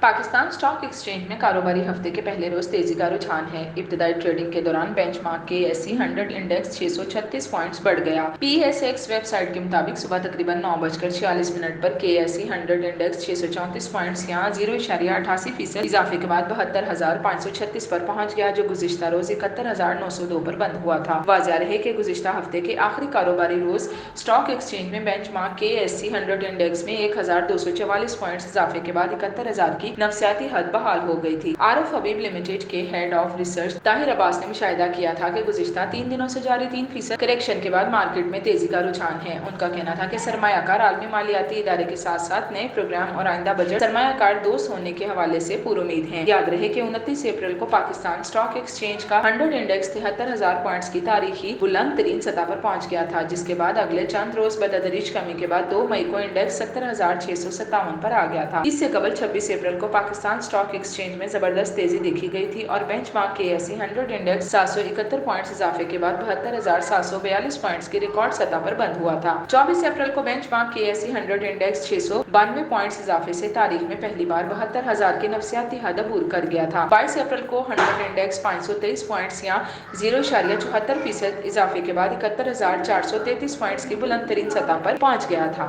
Pakistan stock exchange में कारोबारी हफ्ते के पहले रोज तेजी का रुझान है। इब्तदाई ट्रेडिंग के दौरान बेंचमार्क KSE 100 इंडेक्स 636 पॉइंट्स बढ़ गया। PSX वेबसाइट के मुताबिक सुबह तकरीबन 9:46 पर KSE 100 इंडेक्स 634 पॉइंट्स यहाँ 0.88% इजाफे के बाद 72,536 पर पहुंच गया, जो गुज़िश्ता रोज 71,902 पर बंद हुआ था। वाज़ेह रहे कि गुज़िश्ता हफ्ते के आखिरी कारोबारी रोज स्टॉक एक्सचेंज में बेंचमार्क KSE 100 इंडेक्स में 1,244 पॉइंट्स इजाफे के बाद 71,000 की नफसियाती हद बहाल हो गई थी। आरफ हबीब लिमिटेड के head of research Tahir Abbas ने मुशाहिदा किया था कि गुज़िश्ता 3 दिनों से जारी 3% करेक्शन के बाद मार्केट में तेजी का रुझान है। उनका कहना था कि सरमायाकार आलमी मालियाती इदारे के साथ साथ नए प्रोग्राम और आइंदा बजट सरमायाकार दोस्त होने के हवाले से पुरुमीद है। याद रहे कि 29 अप्रैल को पाकिस्तान स्टॉक एक्सचेंज का 100 इंडेक्स 73,000 पॉइंट्स की तारीखी बुलंद तरीन सतह पर पहुंच गया था, जिसके बाद अगले चंद रोज बतदरीज कमी के बाद 2 मई को इंडेक्स 70,657 पर आ गया था। इससे कबल 26 अप्रैल को पाकिस्तान स्टॉक एक्सचेंज में जबरदस्त तेजी देखी गई थी और बेंचमार्क KSE 100 इंडेक्स 771 पॉइंट्स इजाफे के बाद 72,742 पॉइंट्स की रिकॉर्ड सतह पर बंद हुआ था। 24 अप्रैल को बेंचमार्क KSE 100 इंडेक्स 692 पॉइंट्स इजाफे से तारीख में पहली बार 72,000 की नफसियाती हद अबूर कर गया था। 22 अप्रैल को 100 इंडेक्स 523 पॉइंट्स या 0.74% इजाफे के बाद 71,433 पॉइंट्स की बुलंद तरीन सतह पर पहुंच गया था।